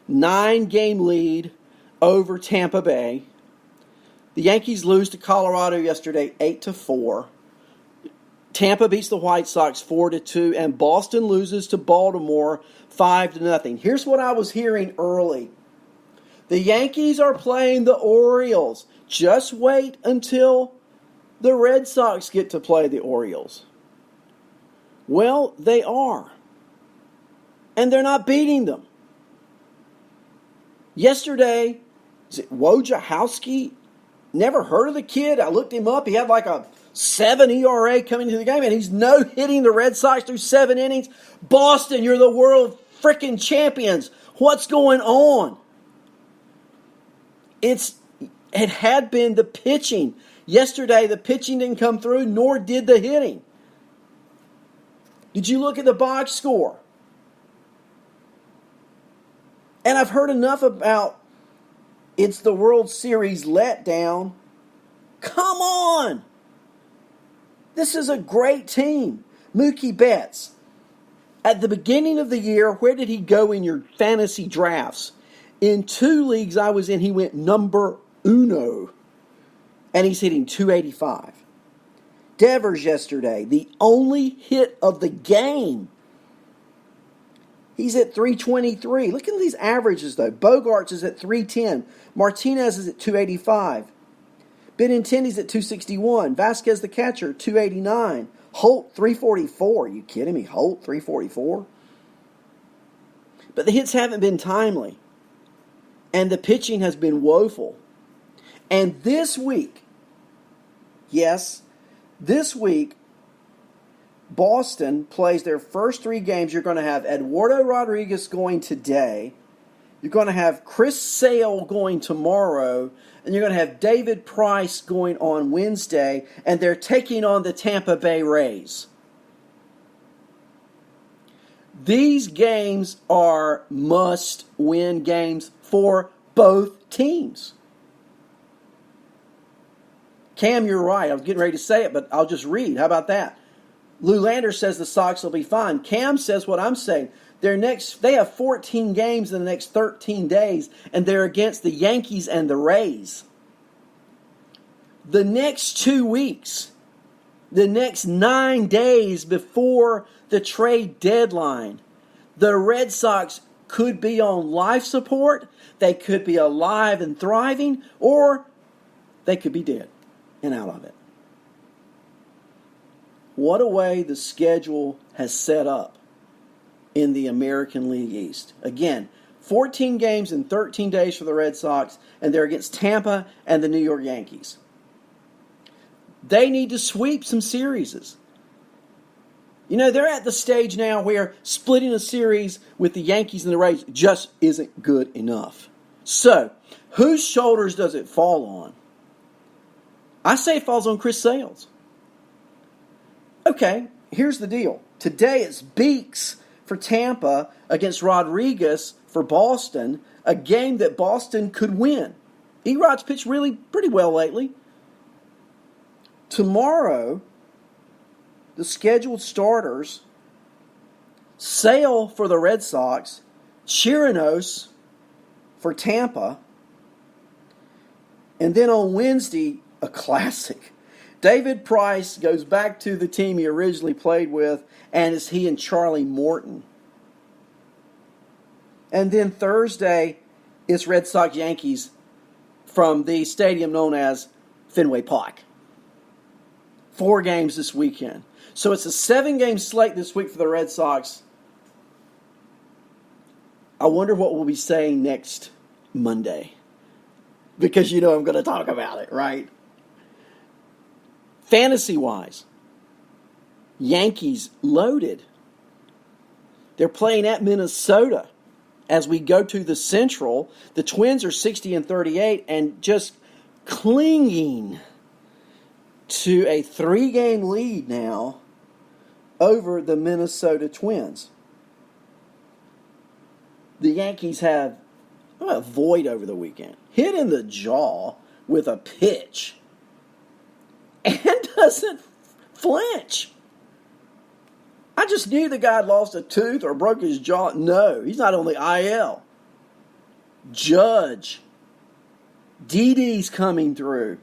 9-game lead over Tampa Bay. The Yankees lose to Colorado yesterday 8-4. Tampa beats the White Sox 4-2, and Boston loses to Baltimore 5-0. Here's what I was hearing early. The Yankees are playing the Orioles. Just wait until the Red Sox get to play the Orioles. Well, they are. And they're not beating them. Yesterday, is it Wojciechowski? Never heard of the kid. I looked him up. He had like a 7 ERA coming into the game, and he's no-hitting the Red Sox through 7 innings. Boston, you're the world freaking champions. What's going on? It had been the pitching. Yesterday, the pitching didn't come through, nor did the hitting. Did you look at the box score? And I've heard enough about it's the World Series letdown. Come on! This is a great team. Mookie Betts. At the beginning of the year, where did he go in your fantasy drafts? In 2 leagues I was in, he went number uno. And he's hitting .285. Devers yesterday, the only hit of the game. He's at .323. Look at these averages, though. Bogarts is at .310. Martinez is at .285. Benintendi's at .261. Vasquez, the catcher, .289. Holt, .344. Are you kidding me? Holt, .344? But the hits haven't been timely. And the pitching has been woeful. And this week, yes, this week, Boston plays their first 3 games. You're going to have Eduardo Rodriguez going today. You're going to have Chris Sale going tomorrow. And you're going to have David Price going on Wednesday. And they're taking on the Tampa Bay Rays. These games are must-win games for both teams. Cam, you're right. I was getting ready to say it, but I'll just read. How about that? Lou Lander says the Sox will be fine. Cam says what I'm saying. They have 14 games in the next 13 days, and they're against the Yankees and the Rays. The next 2 weeks, the next 9 days before the trade deadline, the Red Sox could be on life support, they could be alive and thriving, or they could be dead and out of it. What a way the schedule has set up in the American League East. Again, 14 games in 13 days for the Red Sox, and they're against Tampa and the New York Yankees. They need to sweep some series. You know, they're at the stage now where splitting a series with the Yankees and the Rays just isn't good enough. So, whose shoulders does it fall on? I say it falls on Chris Sale's. Okay, here's the deal. Today it's Beeks for Tampa against Rodriguez for Boston, a game that Boston could win. Erod's pitched really pretty well lately. Tomorrow, the scheduled starters, Sale for the Red Sox, Chirinos for Tampa, and then on Wednesday, a classic. David Price goes back to the team he originally played with, and it's he and Charlie Morton. And then Thursday, it's Red Sox Yankees from the stadium known as Fenway Park. 4 games this weekend. So it's a 7-game slate this week for the Red Sox. I wonder what we'll be saying next Monday. Because you know I'm going to talk about it, right? Fantasy-wise, Yankees loaded. They're playing at Minnesota. As we go to the Central, the Twins are 60-38 and just clinging to a 3-game lead now over the Minnesota Twins. The Yankees have a void over the weekend. Hit in the jaw with a pitch. And doesn't flinch. I just knew the guy lost a tooth or broke his jaw. No, he's not on the IL. Judge. Didi's coming through.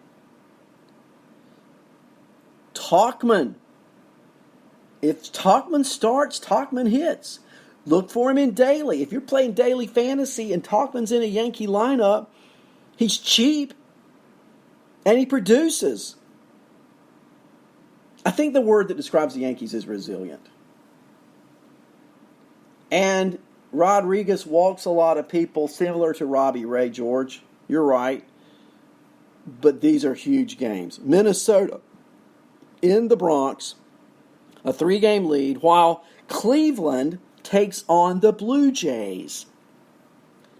Tauchman. If Tauchman starts, Tauchman hits. Look for him in daily. If you're playing daily fantasy and Tauchman's in a Yankee lineup, he's cheap and he produces. I think the word that describes the Yankees is resilient. And Rodriguez walks a lot of people, similar to Robbie Ray, George. You're right. But these are huge games. Minnesota in the Bronx, a 3-game lead, while Cleveland takes on the Blue Jays.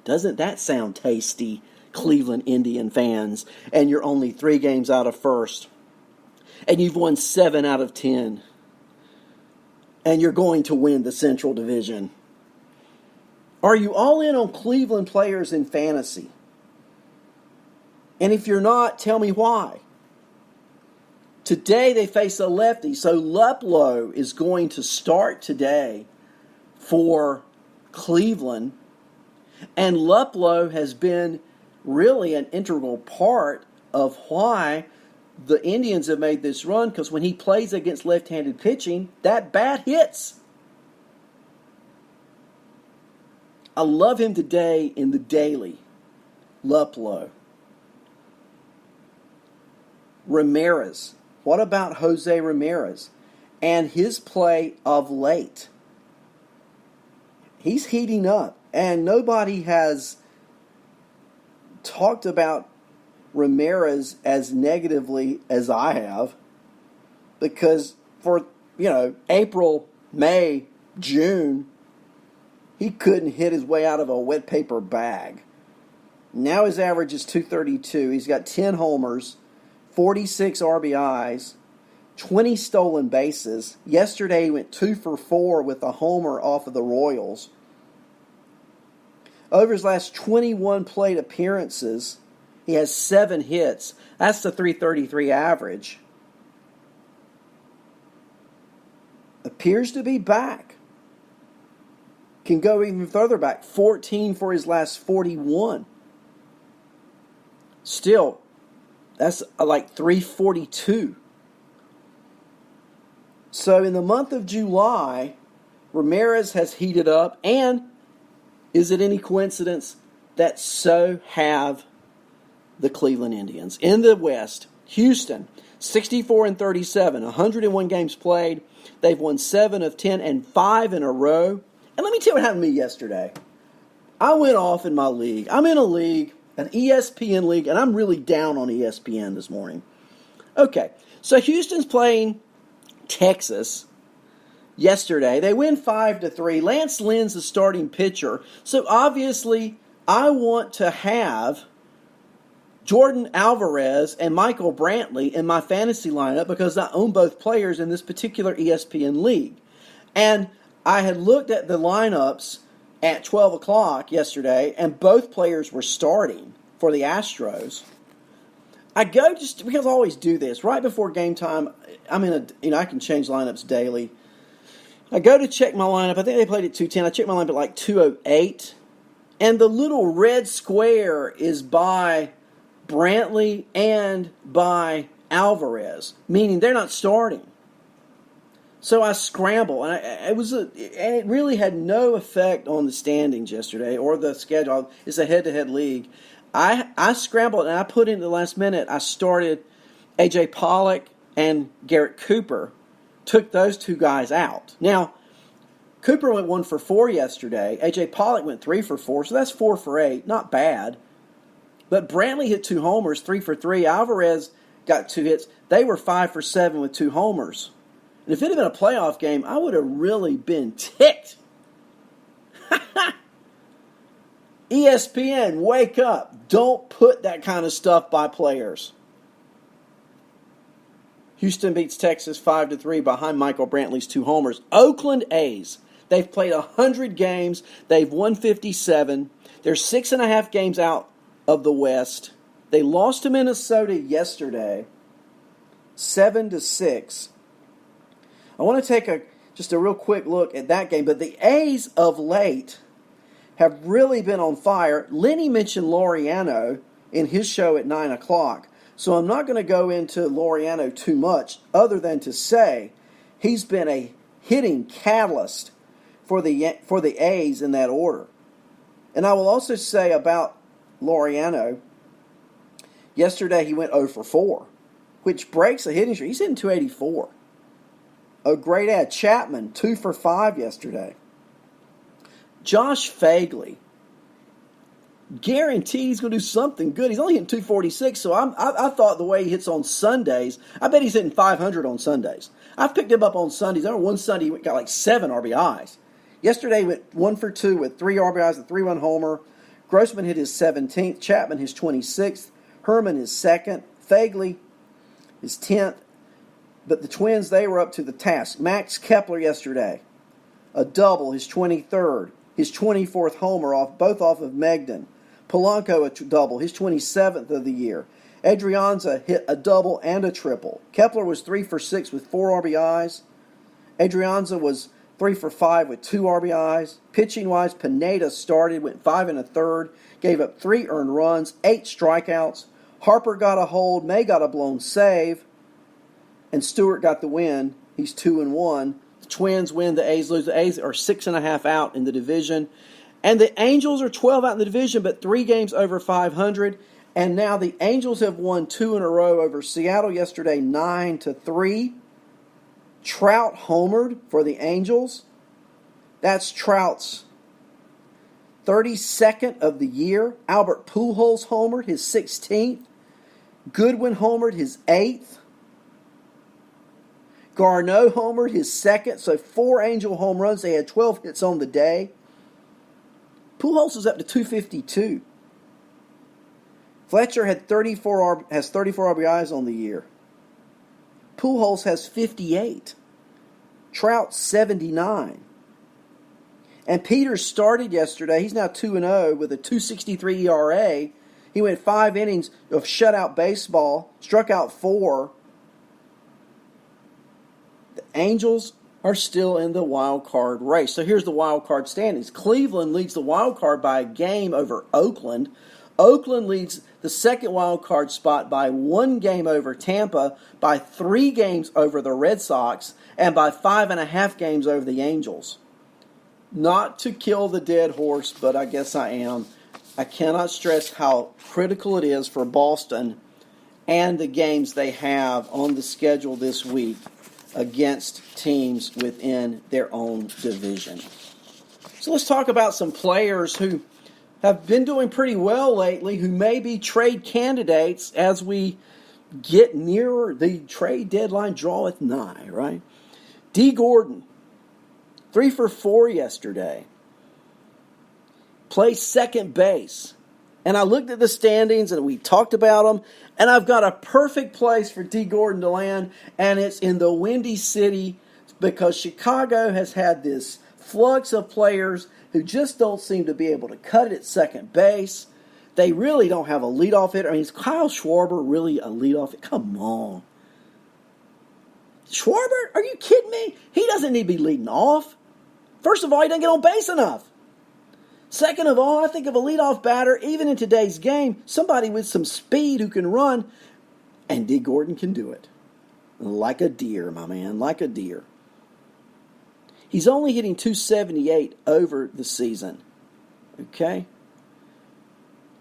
Doesn't that sound tasty, Cleveland Indian fans? And you're only 3 games out of first. And you've won 7 out of 10. And you're going to win the Central Division. Are you all in on Cleveland players in fantasy? And if you're not, tell me why. Today they face a lefty, so Luplow is going to start today for Cleveland. And Luplow has been really an integral part of why the Indians have made this run, because when he plays against left-handed pitching, that bat hits. I love him today in the daily. Luplow. Ramirez. What about Jose Ramirez and his play of late? He's heating up, and nobody has talked about Ramirez as negatively as I have, because for, April, May, June, he couldn't hit his way out of a wet paper bag. Now his average is .232. He's got 10 homers, 46 RBIs, 20 stolen bases. Yesterday he went 2 for 4 with a homer off of the Royals. Over his last 21 plate appearances, he has 7 hits. That's the .333 average. Appears to be back. Can go even further back. 14 for his last 41. Still, that's like .342. So in the month of July, Ramirez has heated up, and is it any coincidence that so have the Cleveland Indians? In the West, Houston, 64-37, 101 games played. They've won 7 of 10 and 5 in a row. And let me tell you what happened to me yesterday. I went off in my league. I'm in a league, an ESPN league, and I'm really down on ESPN this morning. Okay, so Houston's playing Texas yesterday. They win 5-3. Lance Lynn's the starting pitcher. So obviously, I want to have Jordan Alvarez and Michael Brantley in my fantasy lineup because I own both players in this particular ESPN league. And I had looked at the lineups at 12 o'clock yesterday, and both players were starting for the Astros. I go just because I always do this right before game time. I can change lineups daily. I go to check my lineup. I think they played at 2:10. I checked my lineup at like 2:08, and the little red square is by Brantley and by Alvarez, meaning they're not starting. So I scramble, and it really had no effect on the standings yesterday or the schedule. It's a head-to-head league. I scrambled, and I put in the last minute. I started A.J. Pollock and Garrett Cooper. Took those 2 guys out. Now, Cooper went 1 for 4 yesterday. A.J. Pollock went 3 for 4, so that's 4 for 8. Not bad. But Brantley hit 2 homers, 3 for 3. Alvarez got 2 hits. They were 5 for 7 with 2 homers. And if it had been a playoff game, I would have really been ticked. ESPN, wake up. Don't put that kind of stuff by players. Houston beats Texas 5-3 behind Michael Brantley's 2 homers. Oakland A's, they've played 100 games. They've won 57. They're 6.5 games out of the West. They lost to Minnesota yesterday, 7-6. I want to take just a real quick look at that game. But the A's of late have really been on fire. Lenny mentioned Laureano in his show at 9 o'clock. So I'm not going to go into Laureano too much other than to say he's been a hitting catalyst for the A's in that order. And I will also say about Laureano, yesterday he went 0 for 4, which breaks a hitting streak. He's hitting 284. A great ad. Chapman, 2 for 5 yesterday. Josh Fagley, guaranteed he's going to do something good. He's only hitting 246, so I thought the way he hits on Sundays, I bet he's hitting 500 on Sundays. I've picked him up on Sundays. I remember one Sunday he got like 7 RBIs. Yesterday he went 1 for 2 with 3 RBIs, a 3-run homer. Grossman hit his 17th. Chapman his 26th. Herman his 2nd. Fagley his 10th. But the Twins, they were up to the task. Max Kepler yesterday, a double, his 23rd. His 24th homer, both off of Megden. Polanco, a double, his 27th of the year. Adrianza hit a double and a triple. Kepler was 3 for 6 with 4 RBIs. Adrianza was 3 for 5 with 2 RBIs. Pitching-wise, Pineda started, went 5 1/3, gave up 3 earned runs, 8 strikeouts. Harper got a hold, May got a blown save, and Stewart got the win. He's 2-1. The Twins win, the A's lose. The A's are 6.5 out in the division. And the Angels are 12 out in the division, but 3 games over 500. And now the Angels have won 2 in a row over Seattle yesterday, 9-3. Trout homered for the Angels. That's Trout's 32nd of the year. Albert Pujols homered, his 16th. Goodwin homered, his 8th. Garneau homered, his 2nd. So 4 Angel home runs. They had 12 hits on the day. Pujols is up to 252. Fletcher has 34 RBIs on the year. Pujols has 58. Trout 79. And Peters started yesterday. He's now 2-0 with a 2.63 ERA. He went 5 innings of shutout baseball, struck out 4. The Angels are still in the wild card race. So here's the wild card standings. Cleveland leads the wild card by a game over Oakland. Oakland leads the second wild card spot by 1 game over Tampa, by 3 games over the Red Sox, and by 5.5 games over the Angels. Not to kill the dead horse, but I guess I am. I cannot stress how critical it is for Boston and the games they have on the schedule this week against teams within their own division. So let's talk about some players who have been doing pretty well lately, who may be trade candidates as we get nearer the trade deadline draweth nigh, right? D. Gordon, 3 for 4 yesterday. Plays second base. And I looked at the standings and we talked about them, and I've got a perfect place for D. Gordon to land, and it's in the Windy City because Chicago has had this flux of players who just don't seem to be able to cut it at second base. They really don't have a leadoff hitter. I mean, is Kyle Schwarber really a leadoff hitter? Come on. Schwarber? Are you kidding me? He doesn't need to be leading off. First of all, he doesn't get on base enough. Second of all, I think of a leadoff batter, even in today's game, somebody with some speed who can run, and D. Gordon can do it. Like a deer, my man, like a deer. He's only hitting 278 over the season. Okay?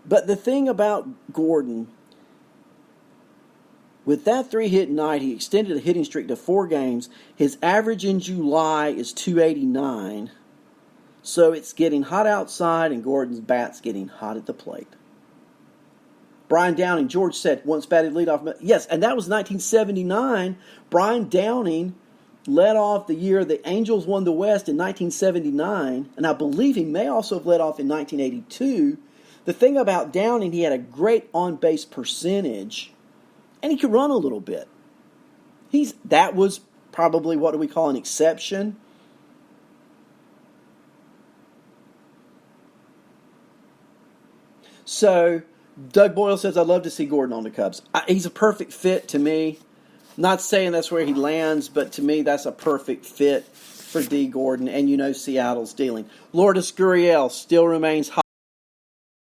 But the thing about Gordon, with that 3-hit night, he extended a hitting streak to 4 games. His average in July is 289. So it's getting hot outside, and Gordon's bat's getting hot at the plate. Brian Downing, George said, once batted leadoff. Yes, and that was 1979. Brian Downing led off the year the Angels won the West in 1979, and I believe he may also have led off in 1982. The thing about Downing, he had a great on-base percentage, and he could run a little bit. That was probably what do we call an exception. So, Doug Boyle says, I'd love to see Gordon on the Cubs. He's a perfect fit to me. Not saying that's where he lands, but to me, that's a perfect fit. for D. Gordon, and you know Seattle's dealing. Lourdes Gurriel still remains hot.